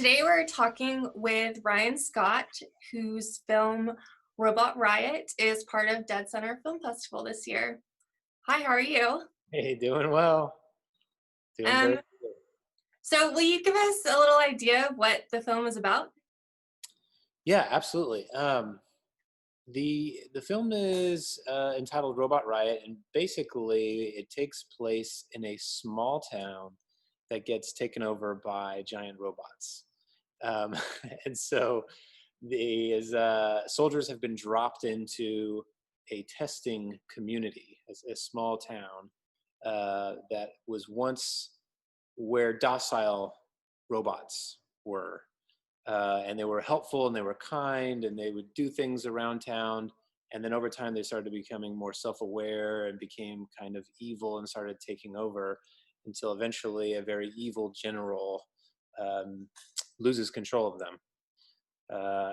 Today we're talking with Ryan Scott, whose film Robot Riot is part of deadCenter Film Festival this year. Hi, how are you? Hey, doing well. Doing very Um, good. so will you give us a little idea of what the film is about? Yeah, absolutely. The film is entitled Robot Riot, and basically it takes place in a small town that gets taken over by giant robots. Um, and so the soldiers have been dropped into a testing community, a small town that was once where docile robots were. And they were helpful and they were kind and they would do things around town. And then over time, they started becoming more self aware and became kind of evil and started taking over until eventually a very evil general um, loses control of them.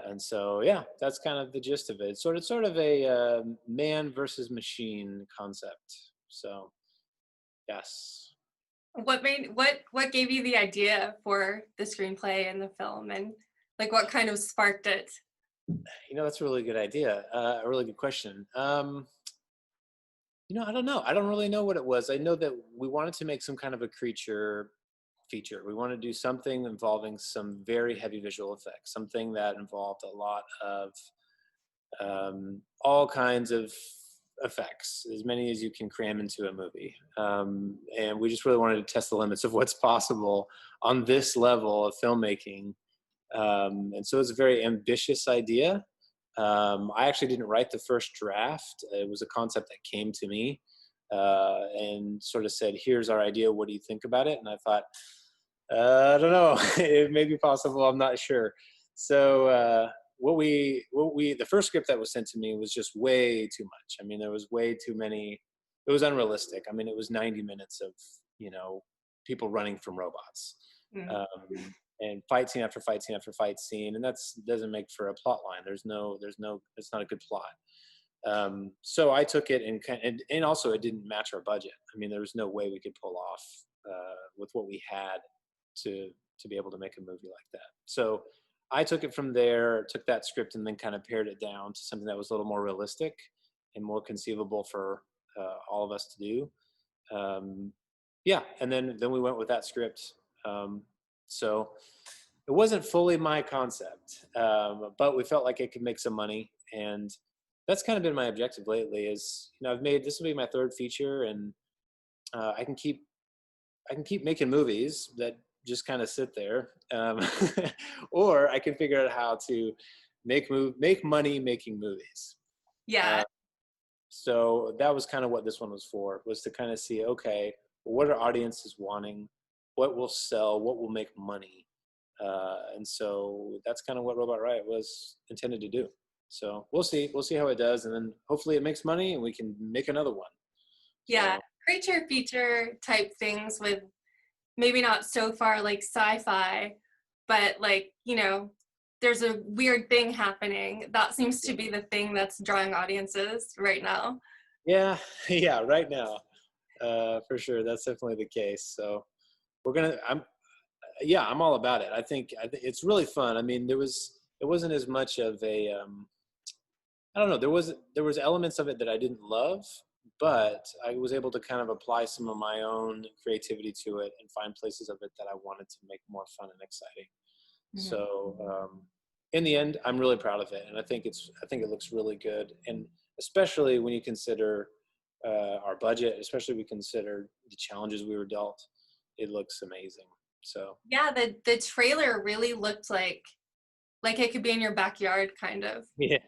And so, yeah, that's kind of the gist of it. It's sort of a man versus machine concept. So, yes. What gave you the idea for the screenplay and the film, and like what kind of sparked it? That's a really good idea. A really good question. I don't know. I don't really know what it was. I know that we wanted to make some kind of a creature feature. We wanted to do something involving some very heavy visual effects, something that involved a lot of all kinds of effects, as many as you can cram into a movie. And we just really wanted to test the limits of what's possible on this level of filmmaking. And so it's a very ambitious idea. I actually didn't write the first draft. It was a concept that came to me and sort of said, here's our idea. What do you think about it? And I thought, I don't know. It may be possible. I'm not sure. So the first script that was sent to me was just way too much. I mean, there was way too many. It was unrealistic. I mean, it was 90 minutes of, people running from robots. Mm. And fight scene after fight scene after fight scene, and that's doesn't make for a plot line. It's not a good plot. So I took it and also it didn't match our budget. I mean, there was no way we could pull off with what we had to be able to make a movie like that. So I took it from there, took that script, and then kind of pared it down to something that was a little more realistic and more conceivable for all of us to do. Yeah, and then we went with that script. So it wasn't fully my concept, but we felt like it could make some money, and that's kind of been my objective lately. Is I've made this will be my third feature, and I can keep making movies that just kind of sit there, or I can figure out how to make money making movies. Yeah, Uh, so that was kind of what this one was to kind of see, okay, what are audiences wanting, what will sell, what will make money. And so that's kind of what Robot Riot was intended to do. So we'll see how it does, and then hopefully it makes money and we can make another one. yeah, So creature feature type things with maybe not so far like sci-fi, but like, there's a weird thing happening. That seems to be the thing that's drawing audiences right now. yeah, yeah, right now, for sure, that's definitely the case. So we're gonna, I'm all about it. I think it's really fun. I mean, it wasn't as much of a, I don't know. There was elements of it that I didn't love, but I was able to kind of apply some of my own creativity to it and find places of it that I wanted to make more fun and exciting. Mhm. So in the end, I'm really proud of it, and I think it looks really good, and especially when you consider our budget, especially we consider the challenges we were dealt, it looks amazing. So Yeah, the trailer really looked like it could be in your backyard kind of, yeah,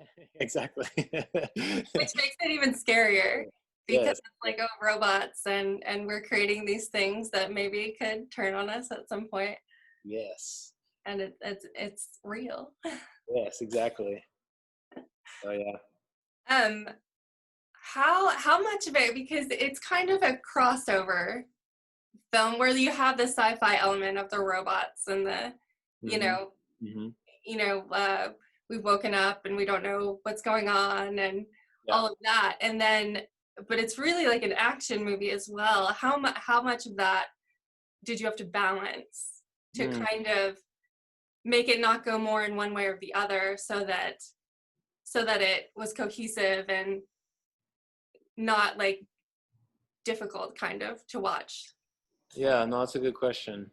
exactly. which makes it even scarier because Yes, it's like, oh, robots and we're creating these things that maybe could turn on us at some point, yes, and it's real. yes, exactly. Oh yeah. Um, how much of it, because it's kind of a crossover film where you have the sci-fi element of the robots and the, you Hmm. know, Hmm. you know, uh, we've woken up and we don't know what's going on and Yeah. all of that. And then, but it's really like an action movie as well. How much of that did you have to balance to Mm. kind of make it not go more in one way or the other, so that it was cohesive and not like difficult kind of to watch. Yeah, no, that's a good question.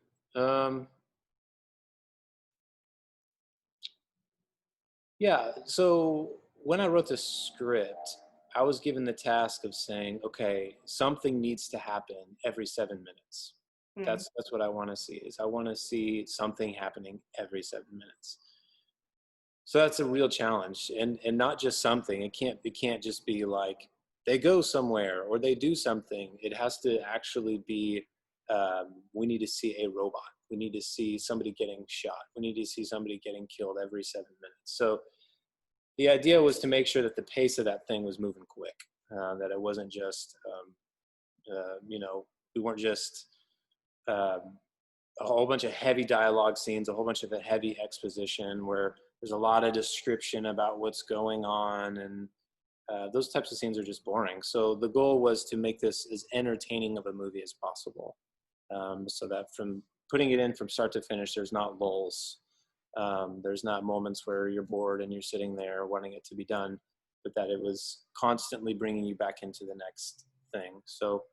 Yeah, so when I wrote the script, I was given the task of saying, okay, something needs to happen every 7 minutes. Mm. That's what I want to see. Is I want to see something happening every 7 minutes. So that's a real challenge, and not just something. It can't just be like they go somewhere or they do something. It has to actually be. We need to see a robot. We need to see somebody getting shot. We need to see somebody getting killed every 7 minutes. So the idea was to make sure that the pace of that thing was moving quick. That it wasn't just we weren't just um, a whole bunch of heavy dialogue scenes, a whole bunch of the heavy exposition where there's a lot of description about what's going on, and those types of scenes are just boring. So the goal was to make this as entertaining of a movie as possible, so that from putting it in from start to finish, there's not lulls. There's not moments where you're bored and you're sitting there wanting it to be done, but that it was constantly bringing you back into the next thing. So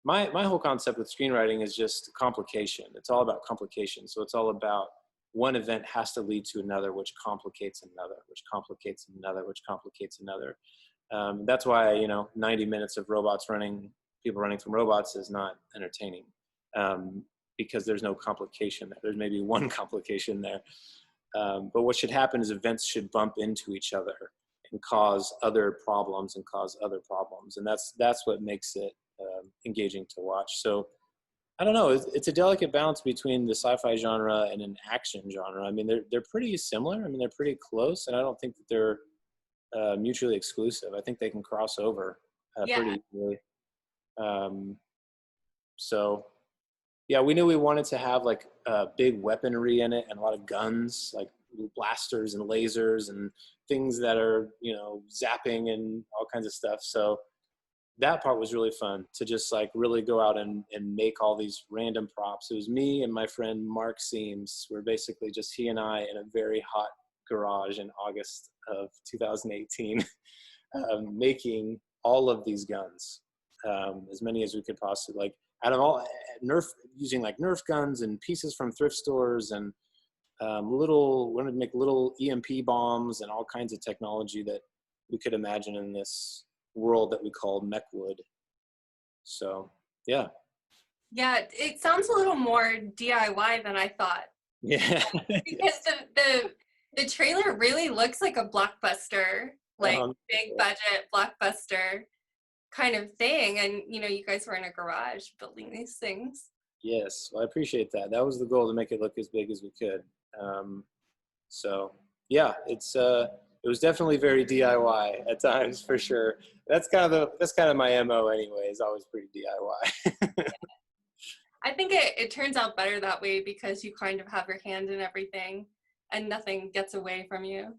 my whole concept with screenwriting is just complication. It's all about complication. So it's all about one event has to lead to another, which complicates another, which complicates another, which complicates another. That's why 90 minutes of people running from robots is not entertaining, because there's no complication there. There's maybe one complication there. But what should happen is events should bump into each other and cause other problems and cause other problems. And that's what makes it engaging to watch. So I don't know, it's a delicate balance between the sci-fi genre and an action genre. I mean, they're pretty similar. I mean, they're pretty close, and I don't think that they're mutually exclusive. I think they can cross over Yeah. pretty easily. So yeah, we knew we wanted to have like big weaponry in it and a lot of guns, like blasters and lasers and things that are, zapping and all kinds of stuff. So that part was really fun to just like really go out and make all these random props. It was me and my friend Mark Seams. We're basically just he and I in a very hot garage in August of 2018, making all of these guns, as many as we could possibly, like out of all using like Nerf guns and pieces from thrift stores and wanted to make little EMP bombs and all kinds of technology that we could imagine in this world that we call Mechwood. So yeah. Yeah, it sounds a little more DIY than I thought. Yeah. Because the trailer really looks like a blockbuster, like big budget blockbuster kind of thing. And you guys were in a garage building these things. Yes, well, I appreciate that. That was the goal, to make it look as big as we could. So yeah, it was definitely very DIY at times, for sure. That's kind of my MO anyway, is always pretty DIY. I think it turns out better that way, because you kind of have your hand in everything and nothing gets away from you.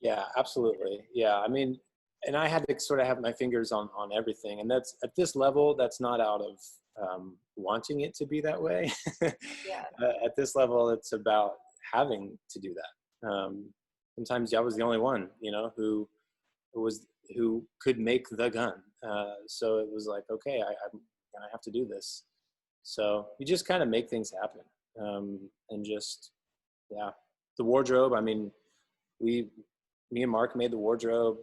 Yeah, absolutely. Yeah, I mean, and I had to sort of have my fingers on everything, and that's at this level, that's not out of wanting it to be that way. Yeah. At this level, it's about having to do that. Sometimes I was the only one, who could make the gun. So it was like, okay, I'm gonna have to do this. So you just kind of make things happen, and just, yeah, the wardrobe. I mean, me and Mark made the wardrobe.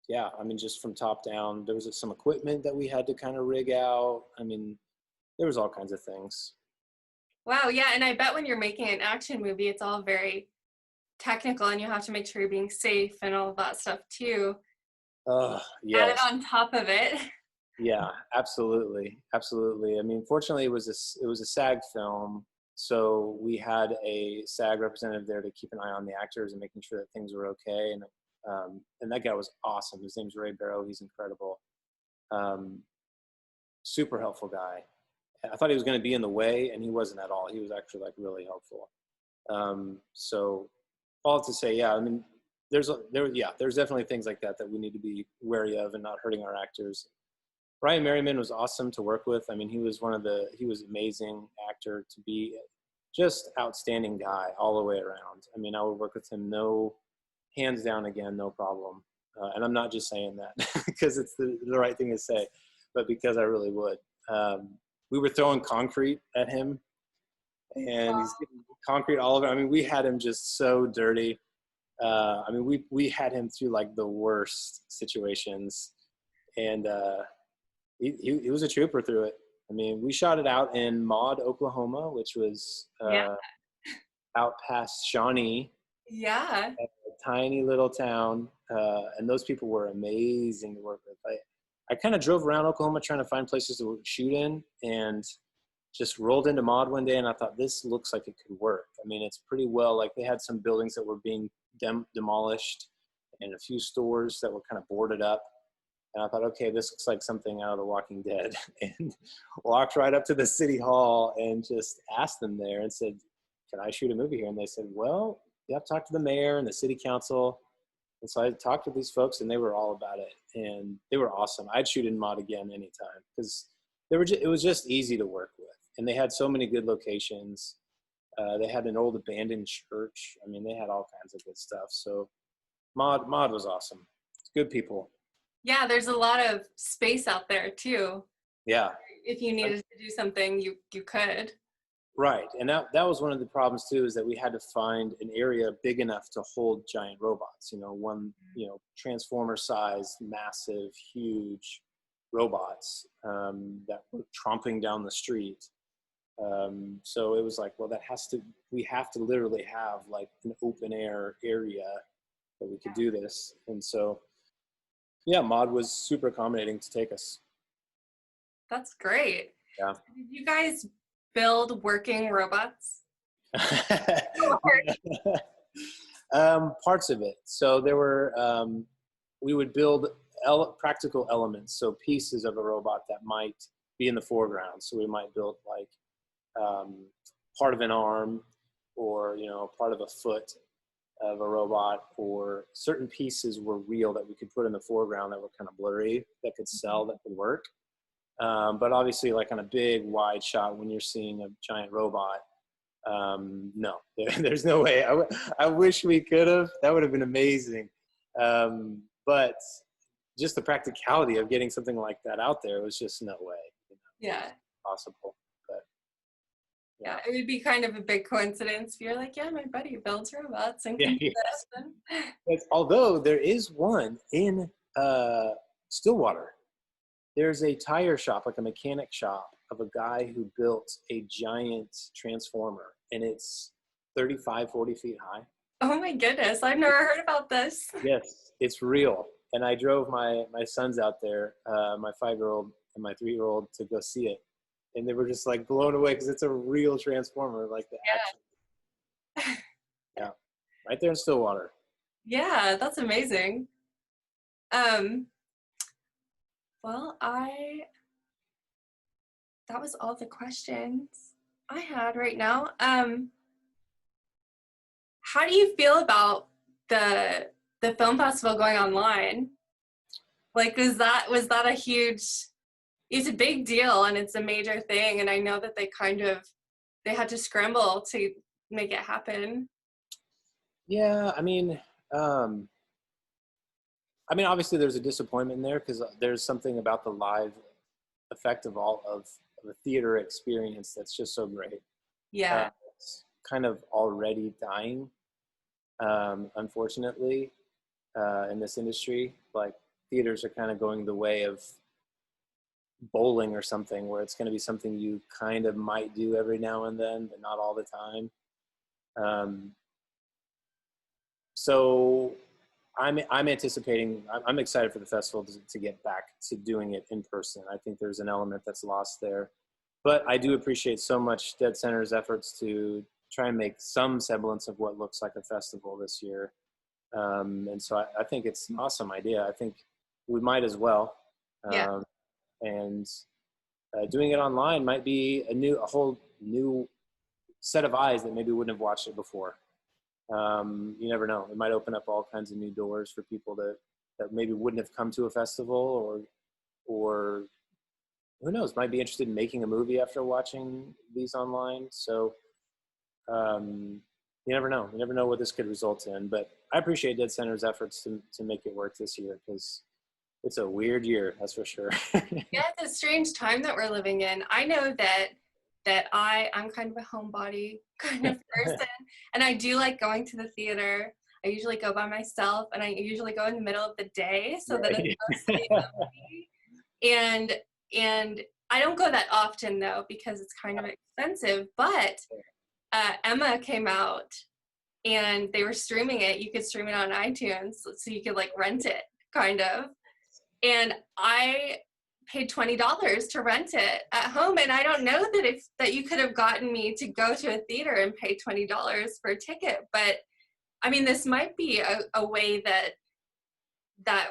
Yeah, I mean, just from top down. There was some equipment that we had to kind of rig out. I mean, there was all kinds of things. Wow, yeah, and I bet when you're making an action movie, it's all very technical, and you have to make sure you're being safe and all of that stuff too. Yes. Added on top of it. Yeah, absolutely. Absolutely. I mean, fortunately it was a SAG film. So we had a SAG representative there to keep an eye on the actors and making sure that things were okay. And that guy was awesome. His name's Ray Barrow. He's incredible. Super helpful guy. I thought he was going to be in the way, and he wasn't at all. He was actually like really helpful. So all to say, yeah, I mean, there's definitely things like that we need to be wary of and not hurting our actors. Ryan Merriman was awesome to work with. I mean, he was amazing actor to be just outstanding guy all the way around. I mean, I would work with him, no, hands down again, no problem. And I'm not just saying that because it's the right thing to say, but because I really would. We were throwing concrete at him, and he's getting concrete all over. I mean, we had him just so dirty. I mean, we had him through like the worst situations, and he was a trooper through it. I mean, we shot it out in Maud, Oklahoma, which was Yeah. out past Shawnee, Yeah. a tiny little town, and those people were amazing to work with. I kind of drove around Oklahoma trying to find places to shoot in, and just rolled into Maud one day, and I thought, this looks like it could work. I mean, it's pretty well, like they had some buildings that were being demolished and a few stores that were kind of boarded up. And I thought, okay, this looks like something out of The Walking Dead. And walked right up to the city hall and just asked them there and said, can I shoot a movie here? And they said, well, you have to talk to the mayor and the city council. And so I talked to these folks, and they were all about it. And they were awesome. I'd shoot in Maud again anytime because it was just easy to work with. And they had so many good locations. They had an old abandoned church. I mean, they had all kinds of good stuff. So Maud was awesome. It's good people. Yeah, there's a lot of space out there too. Yeah. If you needed to do something, you could. Right. And that was one of the problems too, is that we had to find an area big enough to hold giant robots, transformer sized, massive, huge robots that were tromping down the street. So it was like, well, we have to literally have like an open air area that we could do this. And so, yeah, Maud was super accommodating to take us. That's great. Yeah. Did you guys build working robots? Parts of it. So there were, we would build practical elements. So pieces of a robot that might be in the foreground. So we might build like part of an arm, or part of a foot of a robot, or certain pieces were real that we could put in the foreground that were kind of blurry, that could sell, that could work. But obviously, like on a big wide shot, when you're seeing a giant robot, no, there's no way. I wish we could have. That would have been amazing. But just the practicality of getting something like that out there was just no way. Yeah. Possible. But yeah, it would be kind of a big coincidence if you're like, yeah, my buddy builds robots and can do this. Although there is one in Stillwater. There's a tire shop, like a mechanic shop, of a guy who built a giant transformer, and it's 35, 40 feet high. Oh my goodness, I've never heard about this. Yes, it's real. And I drove my sons out there, my 5-year-old and my 3-year-old, to go see it. And they were just like blown away because it's a real transformer, like the action. Yeah, right there in Stillwater. Yeah, that's amazing. Well, that was all the questions I had right now. How do you feel about the film festival going online? Like, was that a huge, it's a big deal and it's a major thing, and I know that they had to scramble to make it happen. Yeah, I mean, obviously there's a disappointment in there because there's something about the live effect of a theater experience that's just so great. Yeah. It's kind of already dying, unfortunately, in this industry. Like, theaters are kind of going the way of bowling or something, where it's going to be something you kind of might do every now and then, but not all the time. So I'm anticipating, I'm excited for the festival to get back to doing it in person. I think there's an element that's lost there. But I do appreciate so much deadCenter's efforts to try and make some semblance of what looks like a festival this year. And so I think it's an awesome idea. I think we might as well. Yeah. And doing it online might be a whole new set of eyes that maybe wouldn't have watched it before. You never know. It might open up all kinds of new doors for people that maybe wouldn't have come to a festival, or who knows, might be interested in making a movie after watching these online. So You never know. You never know what this could result in. But I appreciate deadCenter's efforts to make it work this year, because it's a weird year, that's for sure. Yeah, it's a strange time that we're living in. I know that I'm kind of a homebody kind of person, and I do like going to the theater. I usually go by myself, and I usually go in the middle of the day so that it's mostly empty. And I don't go that often though, because it's kind of expensive. But Emma came out, and they were streaming it. You could stream it on iTunes, so you could like rent it, kind of. And I paid $20 to rent it at home, and I don't know that you could have gotten me to go to a theater and pay $20 for a ticket. But I mean, this might be a way that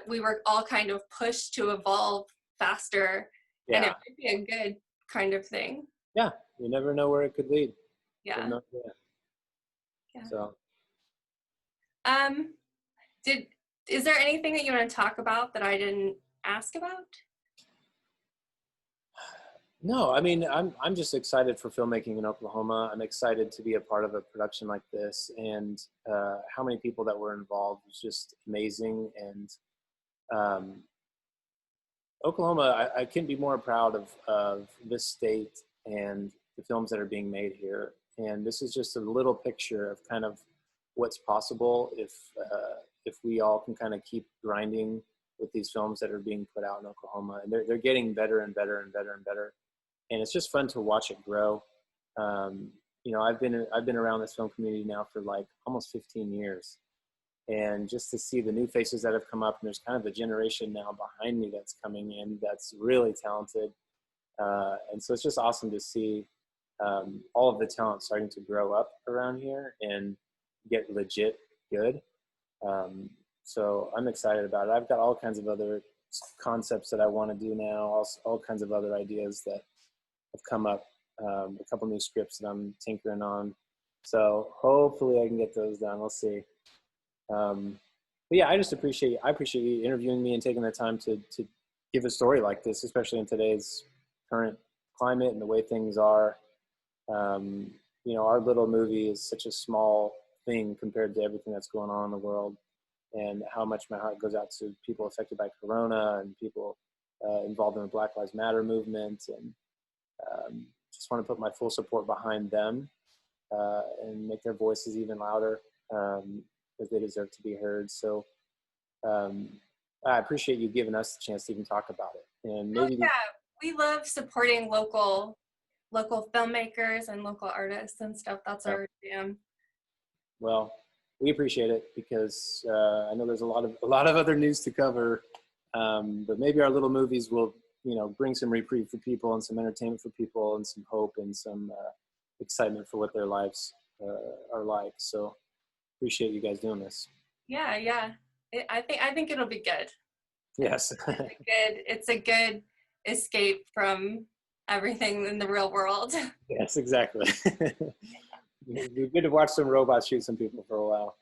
we were all kind of pushed to evolve faster, and it might be a good kind of thing. Yeah, you never know where it could lead. Yeah. Yeah. So, is there anything that you want to talk about that I didn't ask about? No, I mean, I'm just excited for filmmaking in Oklahoma. I'm excited to be a part of a production like this, and how many people that were involved was just amazing. And Oklahoma, I couldn't be more proud of this state and the films that are being made here. And this is just a little picture of kind of what's possible if we all can kind of keep grinding with these films that are being put out in Oklahoma. And they're getting better and better and better and better. And it's just fun to watch it grow. You know, I've been around this film community now for like almost 15 years. And just to see the new faces that have come up, and there's kind of a generation now behind me that's coming in that's really talented. And so it's just awesome to see all of the talent starting to grow up around here and get legit good. So I'm excited about it. I've got all kinds of other concepts that I want to do now, all kinds of other ideas that have come up, a couple new scripts that I'm tinkering on. So hopefully I can get those done. We'll see. But yeah, I appreciate you interviewing me and taking the time to give a story like this, especially in today's current climate and the way things are. You know, our little movie is such a small thing compared to everything that's going on in the world, and how much my heart goes out to people affected by Corona and people involved in the Black Lives Matter movement. And just want to put my full support behind them and make their voices even louder, because they deserve to be heard. So I appreciate you giving us the chance to even talk about it. And maybe we love supporting local filmmakers and local artists and stuff. That's our jam. Well, we appreciate it, because I know there's a lot of other news to cover, but maybe our little movies will, you know, bring some reprieve for people and some entertainment for people and some hope and some excitement for what their lives are like. So appreciate you guys doing this. Yeah. I think it'll be good. Yes. It's a good escape from everything in the real world. Yes, exactly. It'd be good to watch some robots shoot some people for a while.